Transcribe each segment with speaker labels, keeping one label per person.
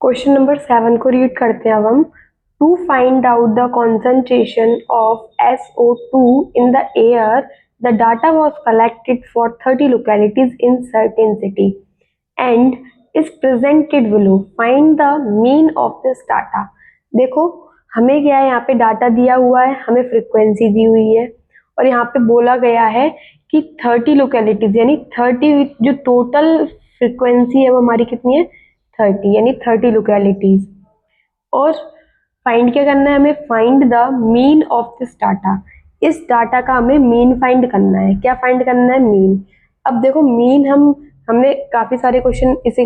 Speaker 1: Question number 7 को read करते हैं अब हम। To find out the concentration of SO2 in the air the data was collected for 30 localities in certain city and is presented below. Find the mean of this data. देखो हमें क्या है, यहाँ पे डाटा दिया हुआ है, हमें फ्रीक्वेंसी दी हुई है और यहाँ पे बोला गया है कि 30 लोकेलिटीज यानी 30 जो टोटल फ्रीक्वेंसी है वो हमारी कितनी है 30 यानी 30 लोकेलिटीज। और फाइंड क्या करना है हमें, find the mean of this data. इस डाटा का हमें मीन फाइंड करना है। क्या फाइंड करना है, मीन। अब देखो मीन हमने काफी सारे क्वेश्चन इसे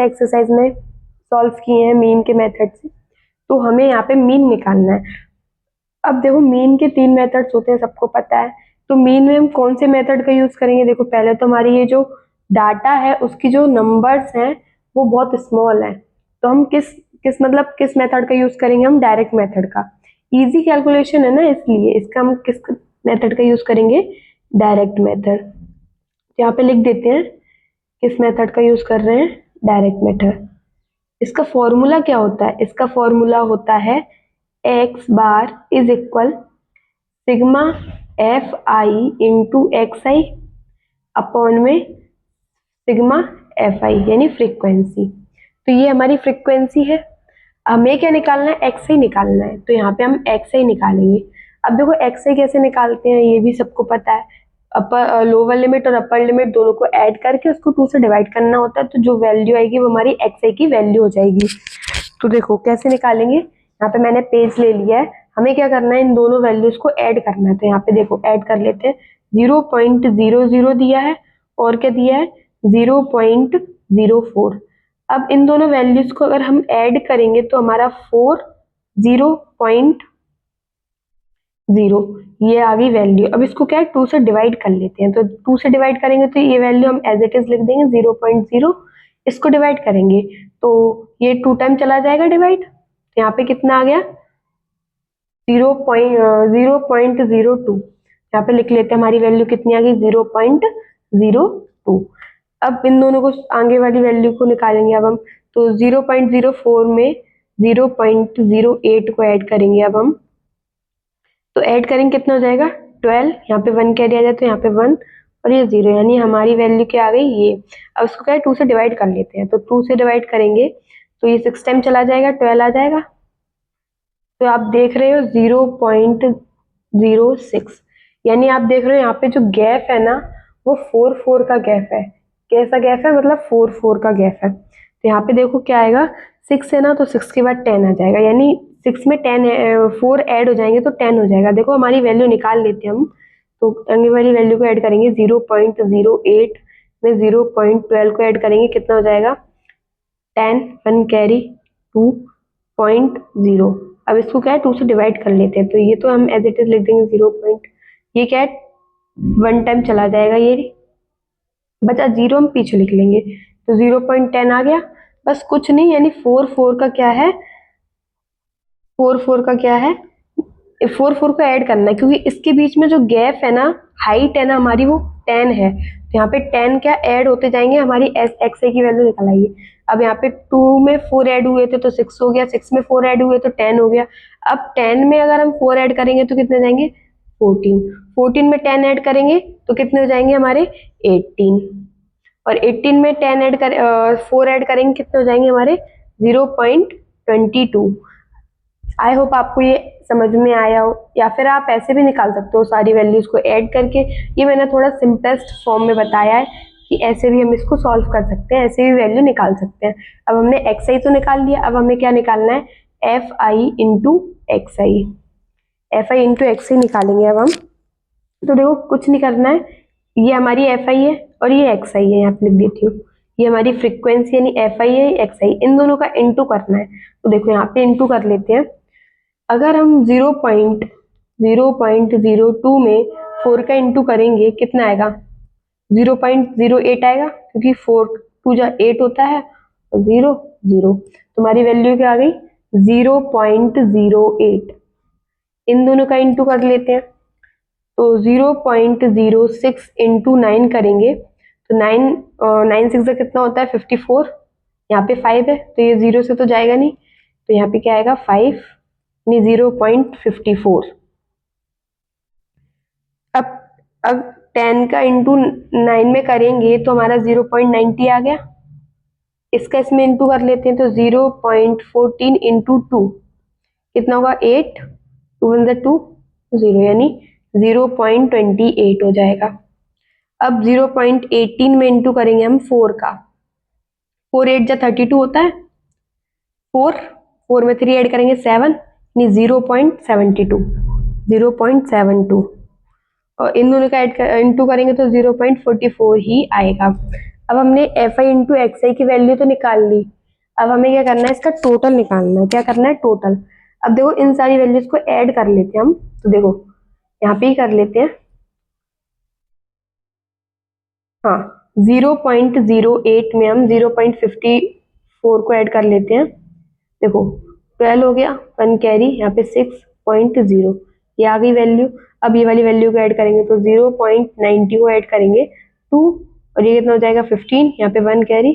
Speaker 1: एक्सरसाइज में सॉल्व किए हैं मीन के मेथड से, तो हमें यहाँ पे मीन निकालना है। अब देखो मीन के 3 मेथड्स होते हैं, सबको पता है। तो मीन में हम कौन से मेथड का यूज करेंगे, देखो पहले तो हमारी ये जो डाटा है उसकी जो नंबर्स हैं वो बहुत स्मॉल है, तो हम किस मेथड का यूज करेंगे, हम डायरेक्ट मेथड का। इजी कैलकुलेशन है ना, इसलिए इसका हम किस मेथड का यूज करेंगे, डायरेक्ट मेथड। यहाँ पे लिख देते हैं किस मेथड का यूज कर रहे हैं, डायरेक्ट मेथड। इसका फॉर्मूला क्या होता है, इसका फॉर्मूला होता है x bar is equal sigma F I into X I upon में सिग्मा एफ आई यानी फ्रीक्वेंसी। तो ये हमारी फ्रीक्वेंसी है। हमें क्या निकालना है, एक्स आई निकालना है, तो यहाँ पे हम एक्स आई निकालेंगे। अब देखो एक्स आई कैसे निकालते हैं ये भी सबको पता है। अपर लोअर लिमिट और अपर लिमिट दोनों को ऐड करके उसको 2 से डिवाइड करना होता है, तो जो वैल्यू आएगी वो हमारी एक्स आई की वैल्यू हो जाएगी। तो देखो कैसे निकालेंगे, यहाँ पे मैंने पेज ले लिया है, हमें क्या करना है, इन दोनों वैल्यूज को ऐड करना है। तो यहाँ पे देखो ऐड कर लेते हैं। 0.00 दिया है और क्या दिया है 0.04। अब इन दोनों वैल्यूज को अगर हम ऐड करेंगे तो हमारा 4 0.0 ये आ गई वैल्यू। अब इसको क्या है 2 से डिवाइड कर लेते हैं, तो 2 से डिवाइड करेंगे तो ये वैल्यू हम एज इट इज लिख देंगे 0.0। इसको डिवाइड करेंगे तो ये 2 टाइम चला जाएगा डिवाइड, तो यहाँ पे कितना आ गया 0.02। यहाँ पे लिख लेते हैं हमारी वैल्यू कितनी आ गई 0.02। अब इन दोनों को आगे वाली वैल्यू को निकालेंगे अब हम। तो 0.04 में 0.08 को ऐड करेंगे अब हम, तो ऐड करेंगे कितना हो जाएगा 12। यहाँ पे 1 कैरी आ जाए तो यहाँ पे 1 और ये 0, यानी हमारी वैल्यू क्या आ गई ये। अब इसको क्या है 2 से डिवाइड कर लेते हैं, तो 2 से डिवाइड करेंगे तो ये 6 टाइम चला जाएगा 12 आ जाएगा। तो आप देख रहे हो 0.06, यानी आप देख रहे हो यहाँ पे जो गैप है ना वो 4 का गैप है। कैसा गैप है, मतलब 4 का गैप है। तो यहाँ पे देखो क्या आएगा 6 है ना, तो 6 के बाद 10 आ जाएगा, यानी 6 में 4 ऐड हो जाएंगे तो 10 हो जाएगा। देखो हमारी वैल्यू निकाल लेते हैं हम, तो आगे वाली वैल्यू को ऐड करेंगे 0.08 में 0.12 को ऐड करेंगे कितना हो जाएगा 10, 1 कैरी 2.0। अब इसको क्या है 2 से डिवाइड कर लेते हैं, तो ये तो हम एज इट इज लिख देंगे 0. ये क्या है 1 टाइम चला जाएगा, ये बचा 0 हम पीछे लिख लेंगे, तो 0.10 आ गया। बस कुछ नहीं, यानी 4 का क्या है 4 का क्या है 4 को ऐड करना है, क्योंकि इसके बीच में जो गैप है ना, हाइट है ना हमारी वो 10 है, तो यहाँ पे 10 क्या ऐड होते जाएंगे, हमारी एक्स ए की वैल्यू निकल आइए। अब यहाँ पे 2 में 4 ऐड हुए थे तो 6 हो गया, 6 में 4 ऐड हुए तो 10 हो गया। अब 10 में अगर हम 4 ऐड करेंगे तो कितने जाएंगे 14, 14 में 10 ऐड करेंगे तो कितने हो जाएंगे हमारे 18, और 18 में 10 ऐड कर 4 ऐड करेंगे कितने हो जाएंगे हमारे 0.22। आई होप आपको ये समझ में आया हो, या फिर आप ऐसे भी निकाल सकते हो सारी वैल्यूज को ऐड करके। ये मैंने थोड़ा सिंपलेस्ट फॉर्म में बताया है कि ऐसे भी हम इसको सॉल्व कर सकते हैं, ऐसे भी वैल्यू निकाल सकते हैं। अब हमने एक्स आई तो निकाल लिया, अब हमें क्या निकालना है F I into X I. F I into X I निकालेंगे अब हम। तो देखो कुछ नहीं करना है, ये हमारी एफ आई है और ये एक्स आई है, यहाँ पे लिख देती हूँ। ये हमारी फ्रीक्वेंसी यानी एफ आई है एक्स आई, इन दोनों का इंटू करना है। तो देखो यहाँ पे इंटू कर लेते हैं। अगर हम 0.02 में 4 का इंटू करेंगे कितना आएगा 0.08 आएगा, क्योंकि 4 2 जा 8 होता है और 0 0, तुम्हारी वैल्यू क्या आ गई 0.08। इन दोनों का इंटू कर लेते हैं, तो 0.06 इंटू 9 करेंगे तो 9 6 कितना होता है 54, यहाँ पे 5 है तो ये 0 से तो जाएगा नहीं, तो यहाँ पे क्या आएगा 5 यानी 0.54। अब 10 का इंटू 9 में करेंगे तो हमारा 0.90 आ गया। इसका इसमें इंटू कर लेते हैं तो 0.14 इंटू 2 कितना होगा 8, 2 1 2 0 यानी 0.28 हो जाएगा। अब 0.18 में इंटू करेंगे हम 4 का, 4 8 जा 32 होता है, 4 में 3 ऐड करेंगे 7 यानी 0.72, 0.72 और इन दोनों का इंटू करेंगे तो 0.44 ही आएगा। अब हमने एफ आई इंटू एक्स आई की वैल्यू तो निकाल ली, अब हमें क्या करना है इसका टोटल निकालना है। क्या करना है टोटल। अब देखो इन सारी वैल्यूज को ऐड कर लेते हैं हम, तो देखो यहाँ पे ही कर लेते हैं। हाँ 0.08 में हम 0.54 को ऐड कर लेते हैं। देखो 12 हो गया, 1 कैरी, यहाँ पे 6.0 ये आ गई वैल्यू। अब ये वाली वैल्यू को ऐड करेंगे तो 0.90 को ऐड करेंगे 2 और ये कितना हो जाएगा 15, यहाँ पे 1 कैरी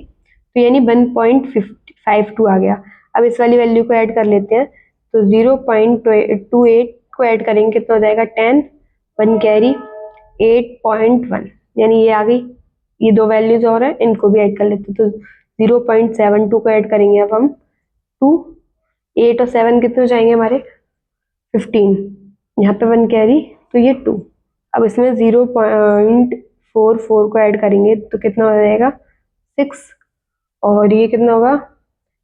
Speaker 1: तो यानी 1.52 आ गया। अब इस वाली वैल्यू को ऐड कर लेते हैं तो 0.28 को ऐड करेंगे कितना हो जाएगा 10, 1 कैरी 8.1 यानी ये आ गई। ये दो वैल्यूज और है इनको भी ऐड कर लेते हैं तो 0.72 को ऐड करेंगे अब हम 2, 8 और 7 कितने हो जाएंगे हमारे 15, यहाँ पे 1 कैरी तो ये 2। अब इसमें 0.44 को ऐड करेंगे तो कितना हो जाएगा 6 और ये कितना होगा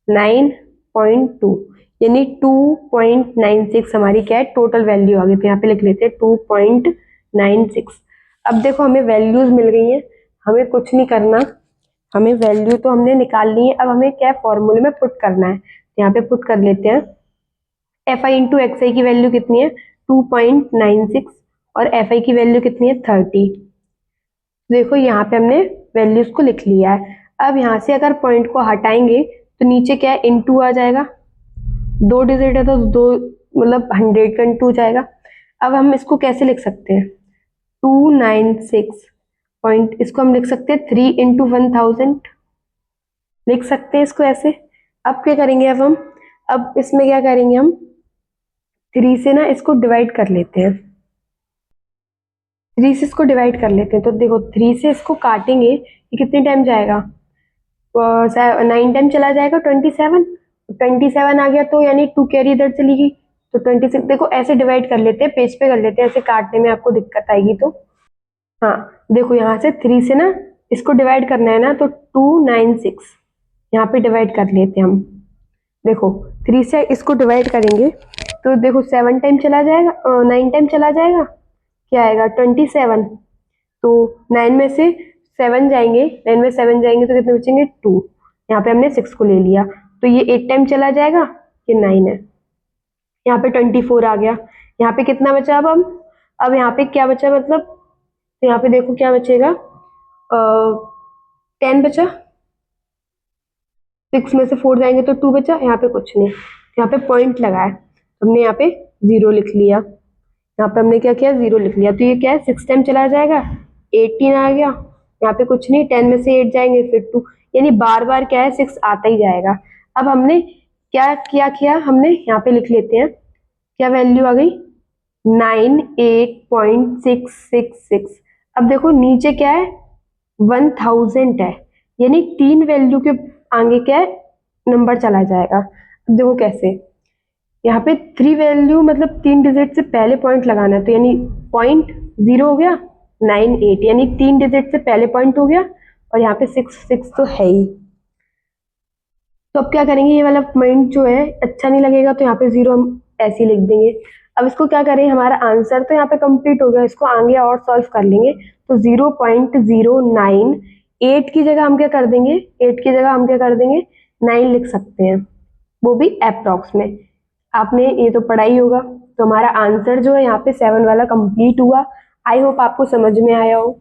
Speaker 1: 9.2 यानी 2.96 हमारी क्या है टोटल वैल्यू आ गई। तो यहाँ पे लिख लेते हैं 2.96। अब देखो हमें वैल्यूज मिल गई हैं, हमें कुछ नहीं करना, हमें वैल्यू तो हमने निकाल ली है। अब हमें क्या फॉर्मूले में पुट करना है, यहाँ पे पुट कर लेते हैं। एफ आई इंटू एक्स आई की वैल्यू कितनी है 2.96 और एफ आई की वैल्यू कितनी है 30। देखो यहाँ पे हमने वैल्यूज को लिख लिया है। अब यहाँ से अगर पॉइंट को हटाएंगे तो नीचे क्या है इंटू आ जाएगा, 2 डिजिट है तो 2 मतलब 100 का इंटू जाएगा। अब हम इसको कैसे लिख सकते हैं 296 पॉइंट, इसको हम लिख सकते हैं 3 इंटू 1000 लिख सकते हैं इसको ऐसे। अब क्या करेंगे अब इसमें क्या करेंगे हम 3 से ना इसको डिवाइड कर लेते हैं, 3 से इसको डिवाइड कर लेते हैं तो देखो 3 से इसको काटेंगे ये कितने टाइम जाएगा 9 टाइम चला जाएगा 27 आ गया तो यानी 2 कैरी इधर चली गई तो 26। देखो ऐसे डिवाइड कर लेते हैं, पेज पे कर लेते हैं, ऐसे काटने में आपको दिक्कत आएगी तो हाँ देखो यहाँ से 3 से ना इसको डिवाइड करना है ना तो 296 यहाँ पे डिवाइड कर लेते हैं हम। देखो 3 से इसको डिवाइड करेंगे तो देखो 7 टाइम चला जाएगा 9 टाइम चला जाएगा, क्या आएगा 27। तो 9 में से 7 जाएंगे, 9 में 7 जाएंगे तो कितने बचेंगे 2, यहाँ पे हमने 6 को ले लिया तो ये 8 टाइम चला जाएगा, ये 9 है, यहाँ पे 24 आ गया। यहाँ पे कितना बचा अब यहाँ पे क्या बचा मतलब, तो यहाँ पे देखो क्या बचेगा 10 बचा, 6 में से 4 जाएंगे तो 2 बचा, यहाँ पे कुछ नहीं, यहाँ पे पॉइंट लगा है हमने यहाँ पे 0 लिख लिया, यहाँ पे हमने क्या किया 0 लिख लिया तो ये क्या है 6 टाइम चला जाएगा 18 आ गया, यहाँ पे कुछ नहीं, 10 में से 8 जाएंगे फिर 2 यानी बार बार क्या है 6 आता ही जाएगा। अब हमने क्या किया हमने यहाँ पे लिख लेते हैं क्या वैल्यू आ गई 98.666। अब देखो नीचे क्या है 1000 है यानी 3 वैल्यू के आगे क्या है नंबर चला जाएगा। अब देखो कैसे, यहाँ पे 3 वैल्यू मतलब 3 डिजिट से पहले पॉइंट लगाना है तो यानी पॉइंट 0 हो गया 98 यानी 3 डिजिट से पहले पॉइंट हो गया और यहाँ पे 6 तो है ही। तो अब क्या करेंगे ये वाला पॉइंट जो है अच्छा नहीं लगेगा तो यहाँ पे 0 हम ऐसे ही लिख देंगे। अब इसको क्या करें, हमारा आंसर तो यहाँ पे कंप्लीट हो गया, इसको आगे और सॉल्व कर लेंगे तो 0.09 8 की जगह हम क्या कर देंगे 8 की जगह हम क्या कर देंगे 9 लिख सकते हैं, वो भी अप्रॉक्स में। आपने ये तो पढ़ा ही होगा। तो हमारा आंसर जो है यहाँ पे 7 वाला कंप्लीट हुआ। आई होप आपको समझ में आया हो।